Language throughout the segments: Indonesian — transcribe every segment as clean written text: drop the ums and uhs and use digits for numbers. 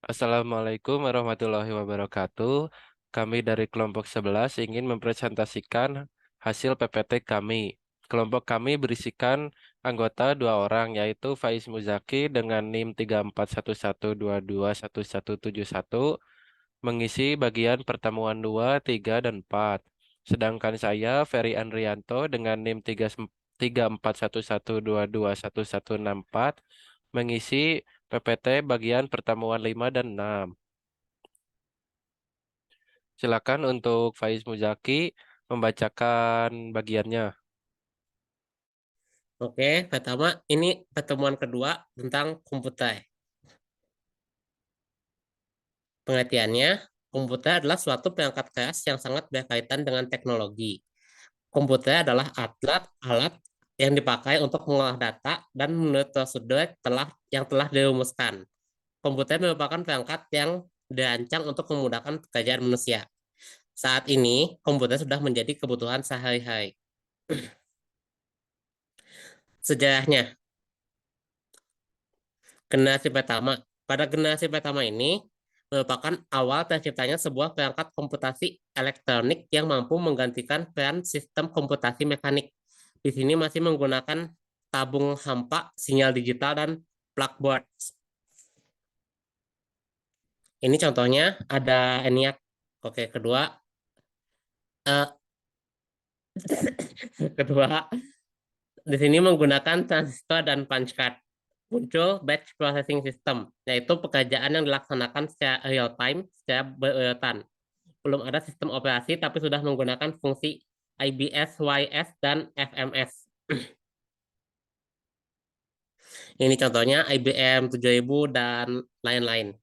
Assalamualaikum warahmatullahi wabarakatuh. Kami dari kelompok 11 ingin mempresentasikan hasil PPT kami. Kelompok kami berisikan anggota 2 orang, yaitu Faiz Muzaki dengan NIM 3411221171, mengisi bagian pertemuan 2, 3, dan 4. Sedangkan saya, Ferry Andrianto, dengan NIM 3411221164, mengisi PPT bagian pertemuan 5 dan 6. Silakan untuk Faiz Muzaki membacakan bagiannya. Oke, pertama ini pertemuan kedua tentang komputer. Pengertiannya, komputer adalah suatu perangkat keras yang sangat berkaitan dengan teknologi. Komputer adalah alat yang dipakai untuk mengolah data dan menurut prosedur yang telah dirumuskan. Komputer merupakan perangkat yang dirancang untuk memudahkan pekerjaan manusia. Saat ini, komputer sudah menjadi kebutuhan sehari-hari. Sejarahnya, generasi pertama. Pada generasi pertama ini merupakan awal terciptanya sebuah perangkat komputasi elektronik yang mampu menggantikan peran sistem komputasi mekanik. Di sini masih menggunakan tabung hampa, sinyal digital, dan plugboard. Ini contohnya ada ENIAC. Oke, eh, kedua di sini menggunakan transistor dan punch card. Muncul batch processing system, yaitu pekerjaan yang dilaksanakan secara real time, secara berurutan. Belum ada sistem operasi, tapi sudah menggunakan fungsi IBS, YS, dan FMS. Ini contohnya IBM 7000 dan lain-lain.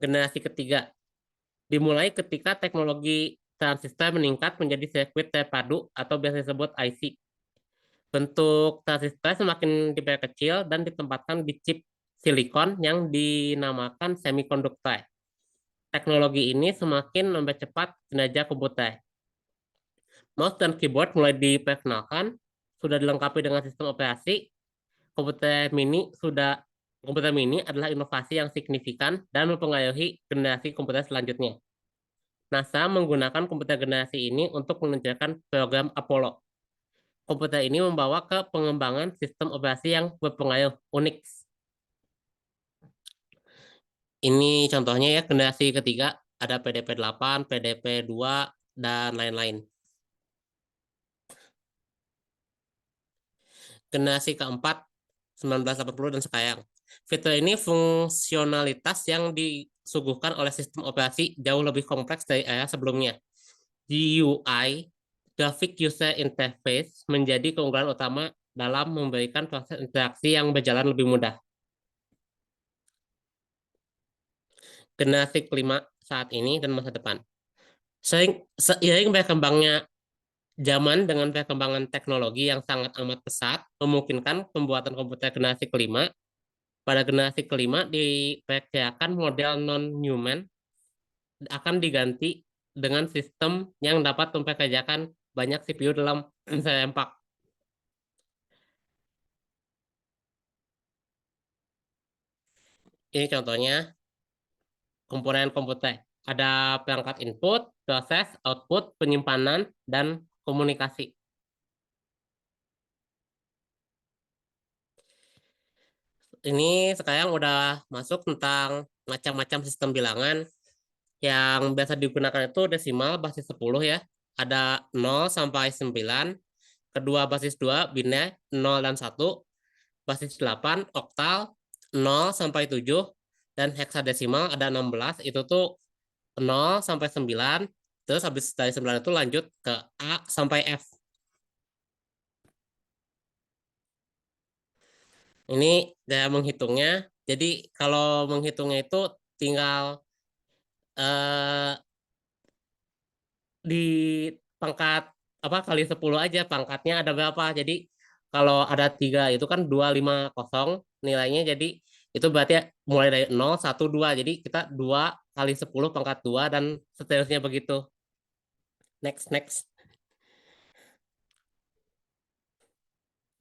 Generasi ketiga dimulai ketika teknologi transistor meningkat menjadi sirkuit terpadu atau biasa disebut IC. Bentuk transistor semakin diperkecil dan ditempatkan di chip silikon yang dinamakan semikonduktor. Teknologi ini semakin mempercepat kinerja komputer. Mouse dan keyboard mulai diperkenalkan, sudah dilengkapi dengan sistem operasi. Komputer mini adalah inovasi yang signifikan dan mempengaruhi generasi komputer selanjutnya. NASA menggunakan komputer generasi ini untuk meluncurkan program Apollo. Komputer ini membawa ke pengembangan sistem operasi yang berpengaruh Unix. Ini contohnya ya generasi ketiga, ada PDP-8, PDP-2, dan lain-lain. Generasi keempat, 1980 dan sekarang. Fitur ini fungsionalitas yang disuguhkan oleh sistem operasi jauh lebih kompleks dari era sebelumnya. GUI, Graphic User Interface, menjadi keunggulan utama dalam memberikan proses interaksi yang berjalan lebih mudah. Generasi kelima saat ini dan masa depan. Seiring berkembangnya zaman dengan perkembangan teknologi yang sangat amat pesat, memungkinkan pembuatan komputer generasi kelima. Pada generasi kelima diperkirakan model non-human akan diganti dengan sistem yang dapat mempekerjakan banyak CPU dalam serempak. Ini contohnya komponen komputer. Ada perangkat input, proses, output, penyimpanan, dan komunikasi. Ini sekarang udah masuk tentang macam-macam sistem bilangan. Yang biasa digunakan itu desimal basis 10 ya. Ada 0 sampai 9, kedua basis 2 biner 0 dan 1, basis 8 oktal 0 sampai 7, dan heksadesimal ada 16, itu tuh 0 sampai 9, terus habis dari 9 itu lanjut ke A sampai F. Ini gaya menghitungnya. Jadi kalau menghitungnya itu tinggal eh, di pangkat apa kali 10 aja pangkatnya ada berapa. Jadi kalau ada 3 itu kan 250 nilainya, jadi itu berarti mulai dari 0, 1, 2. Jadi kita 2 kali 10 pangkat 2 dan seterusnya begitu. Next, next.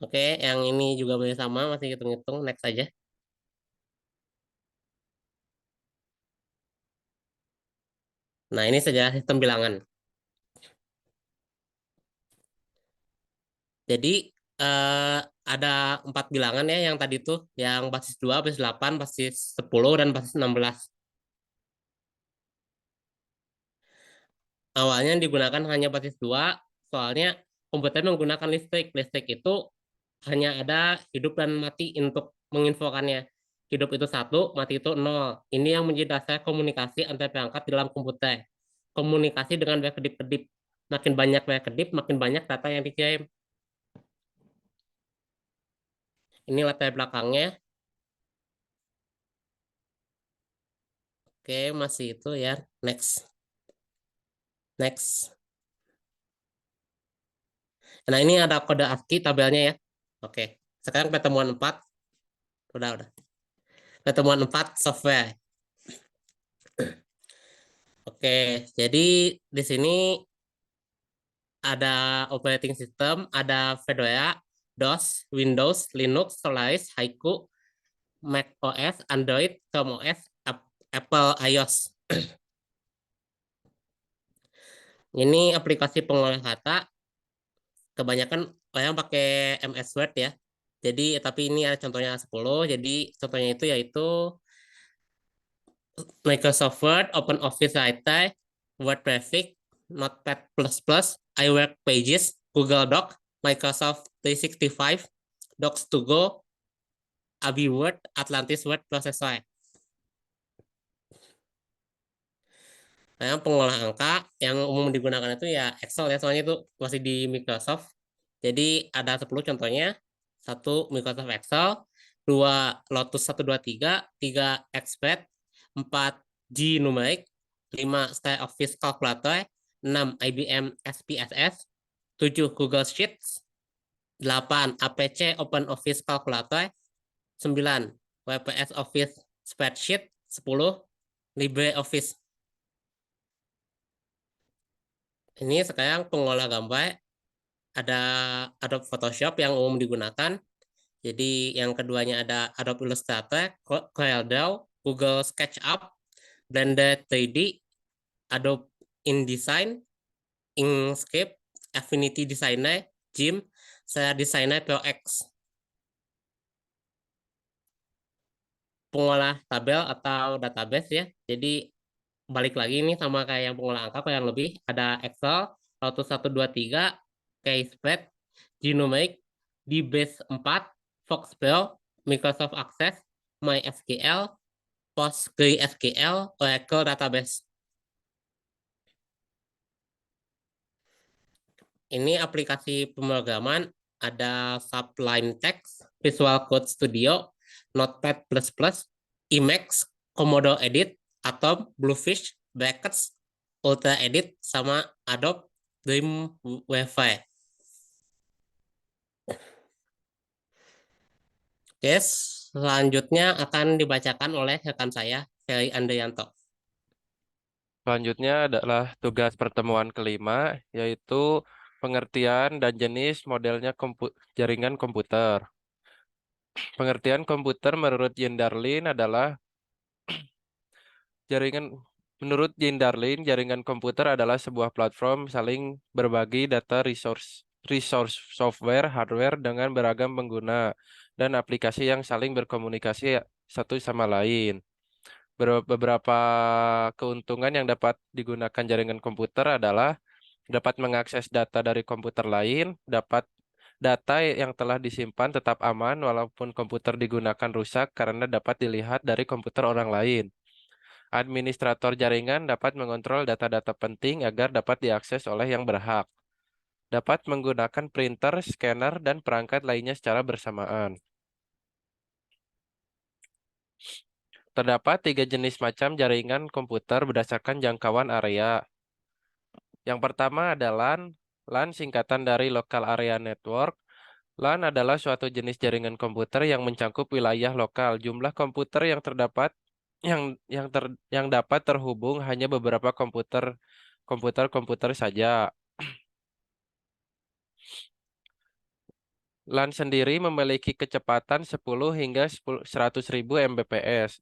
Oke, yang ini juga masih sama, masih hitung-hitung. Next aja. Nah, ini saja sistem bilangan. Jadi eh, ada 4 bilangan ya yang tadi tuh, yang basis 2, basis 8, basis 10, dan basis 16. Awalnya digunakan hanya basis 2, soalnya komputer menggunakan listrik. Listrik itu hanya ada hidup dan mati untuk menginfokannya. Hidup itu satu, mati itu nol. Ini yang menjadi dasar komunikasi antar perangkat dalam komputer. Komunikasi dengan banyak kedip-kedip. Makin banyak banyak kedip, makin banyak data yang dikirim. Ini latar belakangnya. Oke, masih itu ya. Next. Next. Nah, ini ada kode ASCII tabelnya ya. Oke. Sekarang pertemuan 4. Udah. Pertemuan 4 software. Oke, jadi di sini ada operating system, ada Fedora, DOS, Windows, Linux, Solaris, Haiku, Mac OS, Android, Chrome OS, Apple iOS. Ini aplikasi pengolah kata, kebanyakan orang pakai MS Word ya. Jadi, tapi ini ada contohnya 10. Jadi, contohnya itu yaitu Microsoft Word, OpenOffice Writer, Word Perfect, Notepad++, iWork Pages, Google Doc, Microsoft 365, Docs to Go, Abi Word, Atlantis Word Processor. Nah, yang pengolah angka yang umum digunakan itu ya Excel ya, soalnya itu masih di Microsoft. Jadi ada 10 contohnya. Satu Microsoft Excel, dua Lotus 123, tiga Expert, empat G Numeric, lima Style Office Calculator, enam IBM SPSS, tujuh Google Sheets, delapan APC Open Office Calculator, sembilan WPS Office Spreadsheet, 10 LibreOffice. Ini sekarang pengolah gambar ada Adobe Photoshop yang umum digunakan. Jadi yang keduanya ada Adobe Illustrator, CorelDRAW, Google SketchUp, Blender 3D, Adobe InDesign, Inkscape, Affinity Designer, GIMP, saya Designer Pro X. Pengolah tabel atau database ya. Jadi balik lagi nih sama kayak yang pengolah angka yang lebih ada Excel, Lotus 123, Keyspread, Genomic, DBase 4, Foxbell, Microsoft Access, MySQL, PostgreSQL, Oracle Database. Ini aplikasi pemrograman ada Sublime Text, Visual Code Studio, Notepad++, Emacs, Komodo Edit, Atom, Bluefish, Brackets, Ultra Edit, sama Adobe Dreamweaver. Oke, selanjutnya akan dibacakan oleh rekan saya, Ferry Andrianto. Selanjutnya adalah tugas pertemuan kelima, yaitu pengertian dan jenis modelnya jaringan komputer. Pengertian komputer menurut Jane Darlin adalah jaringan menurut Jane Darlin, jaringan komputer adalah sebuah platform saling berbagi data resource software, hardware dengan beragam pengguna dan aplikasi yang saling berkomunikasi satu sama lain. Beberapa keuntungan yang dapat digunakan jaringan komputer adalah dapat mengakses data dari komputer lain, dapat data yang telah disimpan tetap aman walaupun komputer digunakan rusak karena dapat dilihat dari komputer orang lain. Administrator jaringan dapat mengontrol data-data penting agar dapat diakses oleh yang berhak. Dapat menggunakan printer, scanner, dan perangkat lainnya secara bersamaan. Terdapat tiga jenis macam jaringan komputer berdasarkan jangkauan area. Yang pertama adalah LAN. LAN singkatan dari Local Area Network. LAN adalah suatu jenis jaringan komputer yang mencakup wilayah lokal. Jumlah komputer yang terdapat yang dapat terhubung hanya beberapa komputer saja. LAN sendiri memiliki kecepatan 10 hingga 100.000 Mbps.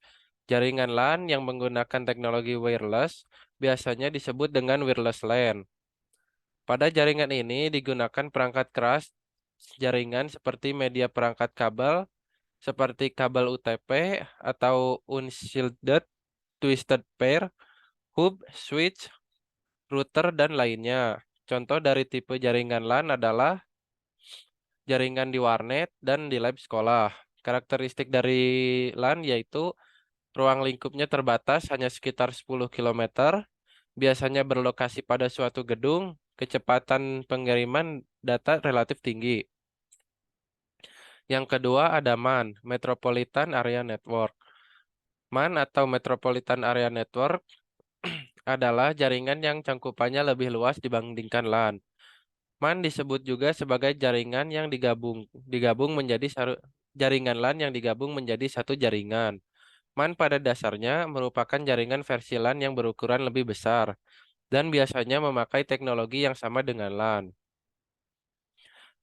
Jaringan LAN yang menggunakan teknologi wireless biasanya disebut dengan wireless LAN. Pada jaringan ini digunakan perangkat keras jaringan seperti media perangkat kabel, seperti kabel UTP atau unshielded twisted pair, hub, switch, router, dan lainnya. Contoh dari tipe jaringan LAN adalah jaringan di warnet dan di lab sekolah. Karakteristik dari LAN yaitu ruang lingkupnya terbatas hanya sekitar 10 kilometer, biasanya berlokasi pada suatu gedung, kecepatan pengiriman data relatif tinggi. Yang kedua ada MAN, Metropolitan Area Network. MAN atau Metropolitan Area Network adalah jaringan yang cangkupannya lebih luas dibandingkan LAN. MAN disebut juga sebagai jaringan yang digabung menjadi jaringan LAN yang digabung menjadi satu jaringan. MAN pada dasarnya merupakan jaringan versi LAN yang berukuran lebih besar dan biasanya memakai teknologi yang sama dengan LAN.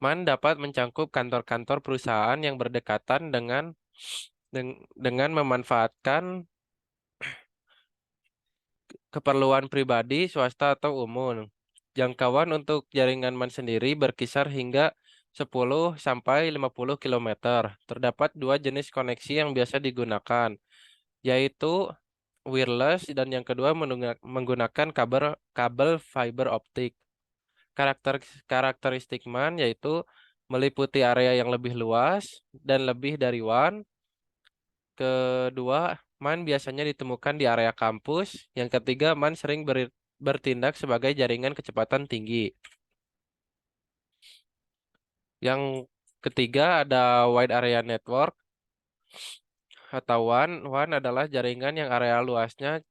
MAN dapat mencangkup kantor-kantor perusahaan yang berdekatan dengan memanfaatkan keperluan pribadi, swasta, atau umum. Jangkauan untuk jaringan MAN sendiri berkisar hingga 10 sampai 50 kilometer. Terdapat dua jenis koneksi yang biasa digunakan, yaitu wireless dan yang kedua menggunakan kabel kabel fiber optik. Karakteristik MAN yaitu meliputi area yang lebih luas dan lebih dari WAN. Kedua, MAN biasanya ditemukan di area kampus. Yang ketiga, MAN sering bertindak sebagai jaringan kecepatan tinggi. Yang ketiga ada Wide Area Network atau WAN. WAN adalah jaringan yang area luasnya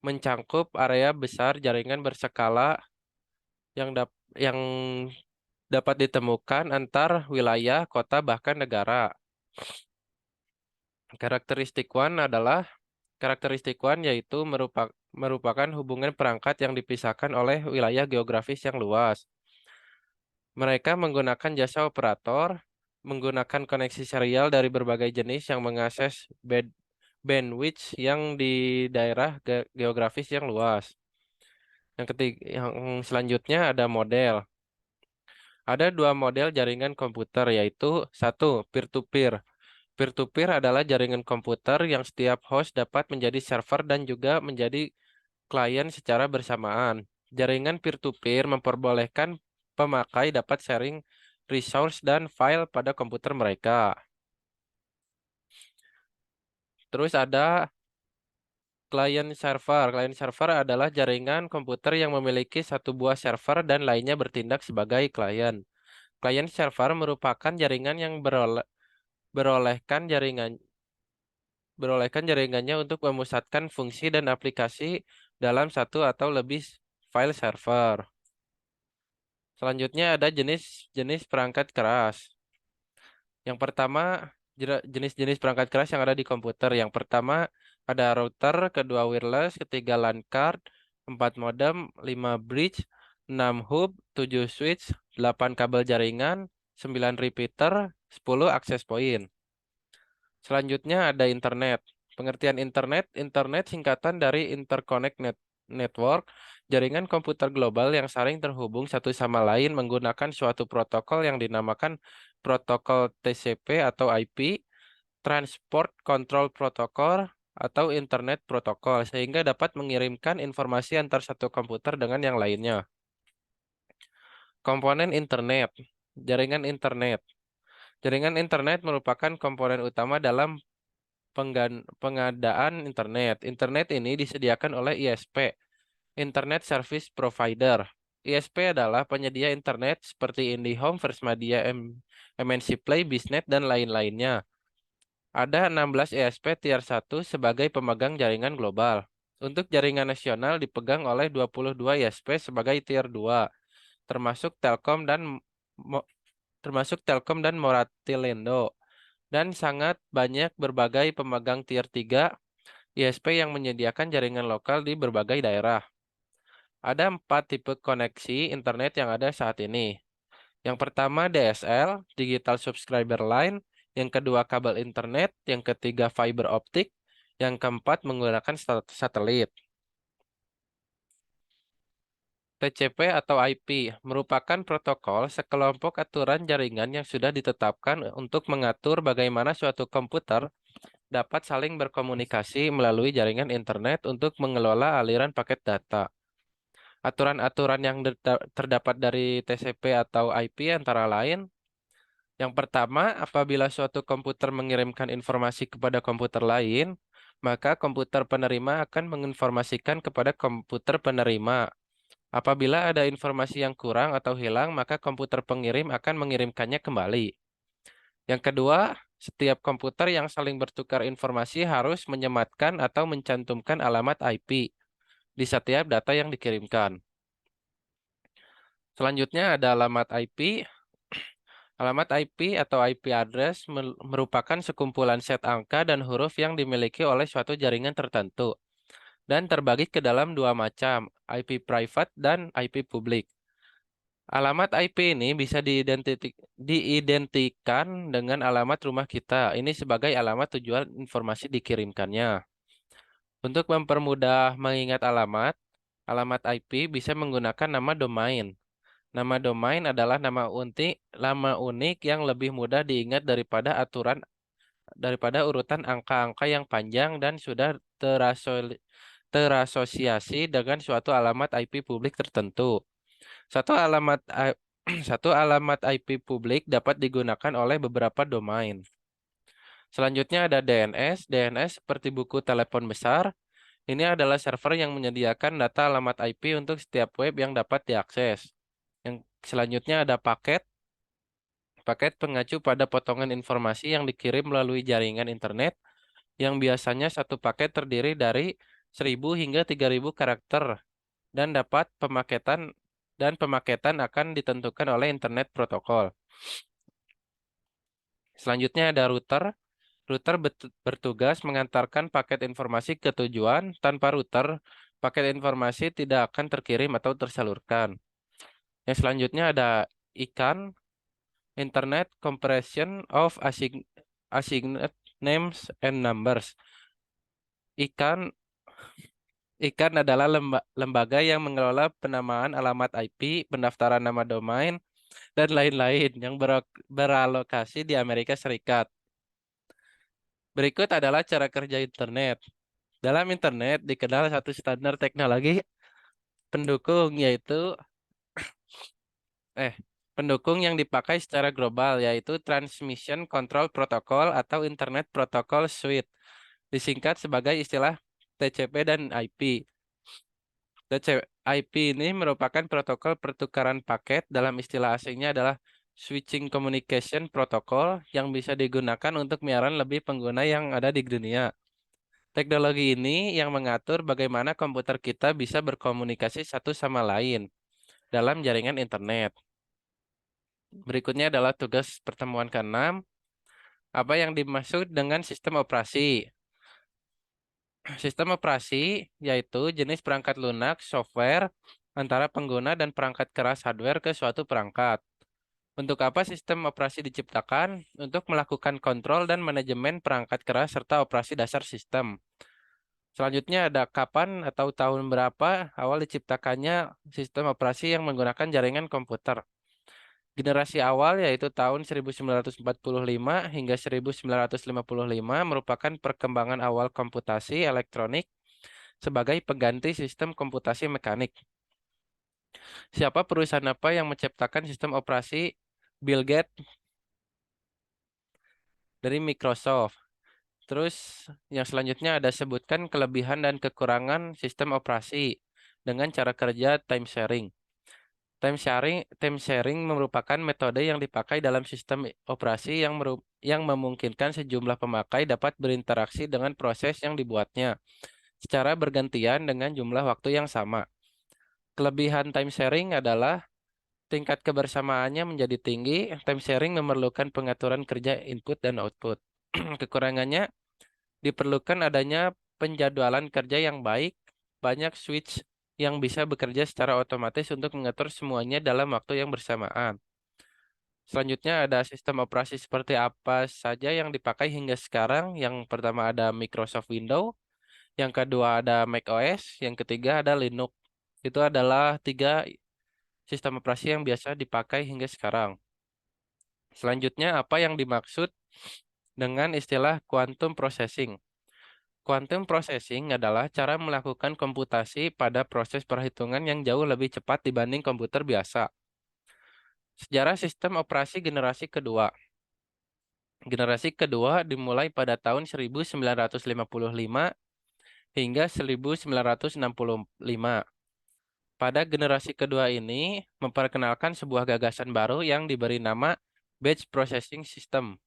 mencangkup area besar jaringan berskala yang dapat ditemukan antar wilayah, kota, bahkan negara. Karakteristik WAN yaitu merupakan hubungan perangkat yang dipisahkan oleh wilayah geografis yang luas. Mereka menggunakan jasa operator, menggunakan koneksi serial dari berbagai jenis yang mengakses bandwidth yang di daerah geografis yang luas. Yang selanjutnya ada model. Ada dua model jaringan komputer yaitu satu peer-to-peer. Peer-to-peer adalah jaringan komputer yang setiap host dapat menjadi server dan juga menjadi klien secara bersamaan. Jaringan peer-to-peer memperbolehkan pemakai dapat sharing resource dan file pada komputer mereka. Terus ada client server. Client server adalah jaringan komputer yang memiliki satu buah server dan lainnya bertindak sebagai klien. Client server merupakan jaringan yang berolehkan jaringan berolehkan jaringannya untuk memusatkan fungsi dan aplikasi dalam satu atau lebih file server. Selanjutnya ada jenis-jenis perangkat keras. Yang pertama, jenis-jenis perangkat keras yang ada di komputer. Yang pertama ada router, kedua wireless, ketiga LAN card, 4 modem, 5 bridge, 6 hub, 7 switch, 8 kabel jaringan, 9 repeater, 10 access point. Selanjutnya ada internet. Pengertian internet singkatan dari network, jaringan komputer global yang saling terhubung satu sama lain menggunakan suatu protokol yang dinamakan protokol TCP atau IP, Transport Control Protocol, atau Internet Protocol, sehingga dapat mengirimkan informasi antar satu komputer dengan yang lainnya. Komponen internet, jaringan internet. Jaringan internet merupakan komponen utama dalam pengadaan internet. Internet ini disediakan oleh ISP, Internet Service Provider. ISP adalah penyedia internet seperti IndiHome, First Media, MNC Play, Biznet, dan lain-lainnya. Ada 16 ISP Tier 1 sebagai pemegang jaringan global. Untuk jaringan nasional dipegang oleh 22 ISP sebagai Tier 2, termasuk Mo- Telkom dan Moratelindo. Dan sangat banyak berbagai pemegang Tier 3 ISP yang menyediakan jaringan lokal di berbagai daerah. Ada 4 tipe koneksi internet yang ada saat ini. Yang pertama DSL, Digital Subscriber Line, yang kedua kabel internet, yang ketiga fiber optik, yang keempat menggunakan satelit. TCP atau IP merupakan protokol sekelompok aturan jaringan yang sudah ditetapkan untuk mengatur bagaimana suatu komputer dapat saling berkomunikasi melalui jaringan internet untuk mengelola aliran paket data. Aturan-aturan yang terdapat dari TCP atau IP antara lain, yang pertama, apabila suatu komputer mengirimkan informasi kepada komputer lain, maka komputer penerima akan menginformasikan kepada komputer penerima. Apabila ada informasi yang kurang atau hilang, maka komputer pengirim akan mengirimkannya kembali. Yang kedua, setiap komputer yang saling bertukar informasi harus menyematkan atau mencantumkan alamat IP di setiap data yang dikirimkan. Selanjutnya ada alamat IP. Alamat IP atau IP address merupakan sekumpulan set angka dan huruf yang dimiliki oleh suatu jaringan tertentu dan terbagi ke dalam dua macam, IP private dan IP publik. Alamat IP ini bisa diidentikan dengan alamat rumah kita. Ini sebagai alamat tujuan informasi dikirimkannya. Untuk mempermudah mengingat alamat, alamat IP bisa menggunakan nama domain. Nama domain adalah nama unik yang lebih mudah diingat daripada urutan angka-angka yang panjang dan sudah terasosiasi dengan suatu alamat IP publik tertentu. Satu alamat I- satu alamat IP publik dapat digunakan oleh beberapa domain. Selanjutnya ada DNS. DNS seperti buku telepon besar. Ini adalah server yang menyediakan data alamat IP untuk setiap web yang dapat diakses. Yang selanjutnya ada paket. Paket pengacu pada potongan informasi yang dikirim melalui jaringan internet yang biasanya satu paket terdiri dari 1.000 hingga 3.000 karakter dan pemaketan akan ditentukan oleh Internet Protokol. Selanjutnya ada router. Router bertugas mengantarkan paket informasi ke tujuan. Tanpa router, paket informasi tidak akan terkirim atau tersalurkan. Yang selanjutnya ada ICANN, Internet Compression of Assigned Names and Numbers. ICANN ICANN adalah lembaga yang mengelola penamaan alamat IP, pendaftaran nama domain, dan lain-lain yang beralokasi di Amerika Serikat. Berikut adalah cara kerja internet. Dalam internet dikenal satu standar teknologi pendukung yaitu eh pendukung yang dipakai secara global yaitu Transmission Control Protocol atau Internet Protocol Suite, disingkat sebagai istilah TCP dan IP. TCP/IP ini merupakan protokol pertukaran paket, dalam istilah asingnya adalah Switching Communication Protocol yang bisa digunakan untuk miliaran lebih pengguna yang ada di dunia. Teknologi ini yang mengatur bagaimana komputer kita bisa berkomunikasi satu sama lain dalam jaringan internet. Berikutnya adalah tugas pertemuan ke-6. Apa yang dimaksud dengan sistem operasi? Sistem operasi yaitu jenis perangkat lunak, software, antara pengguna dan perangkat keras hardware ke suatu perangkat. Untuk apa sistem operasi diciptakan? Untuk melakukan kontrol dan manajemen perangkat keras serta operasi dasar sistem. Selanjutnya ada kapan atau tahun berapa awal diciptakannya sistem operasi yang menggunakan jaringan komputer. Generasi awal yaitu tahun 1945 hingga 1955 merupakan perkembangan awal komputasi elektronik sebagai pengganti sistem komputasi mekanik. Siapa perusahaan apa yang menciptakan sistem operasi? Bill Gates dari Microsoft. Terus yang selanjutnya ada sebutkan kelebihan dan kekurangan sistem operasi dengan cara kerja time sharing. Time sharing merupakan metode yang dipakai dalam sistem operasi yang memungkinkan sejumlah pemakai dapat berinteraksi dengan proses yang dibuatnya secara bergantian dengan jumlah waktu yang sama. Kelebihan time sharing adalah tingkat kebersamaannya menjadi tinggi. Time sharing memerlukan pengaturan kerja input dan output. Kekurangannya diperlukan adanya penjadwalan kerja yang baik, banyak switch yang bisa bekerja secara otomatis untuk mengatur semuanya dalam waktu yang bersamaan. Selanjutnya ada sistem operasi seperti apa saja yang dipakai hingga sekarang. Yang pertama ada Microsoft Windows, yang kedua ada macOS, yang ketiga ada Linux. Itu adalah tiga sistem operasi yang biasa dipakai hingga sekarang. Selanjutnya apa yang dimaksud dengan istilah quantum processing? Quantum processing adalah cara melakukan komputasi pada proses perhitungan yang jauh lebih cepat dibanding komputer biasa. Sejarah sistem operasi generasi kedua. Generasi kedua dimulai pada tahun 1955 hingga 1965. Pada generasi kedua ini memperkenalkan sebuah gagasan baru yang diberi nama Batch Processing System,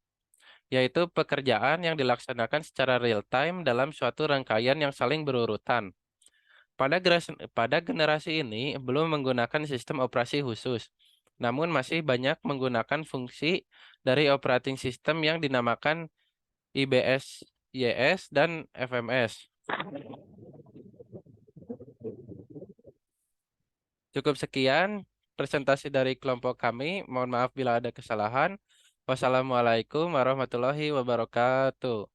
yaitu pekerjaan yang dilaksanakan secara real-time dalam suatu rangkaian yang saling berurutan. Pada generasi ini belum menggunakan sistem operasi khusus, namun masih banyak menggunakan fungsi dari operating system yang dinamakan IBS, YS, dan FMS. Cukup sekian presentasi dari kelompok kami. Mohon maaf bila ada kesalahan. Wassalamualaikum warahmatullahi wabarakatuh.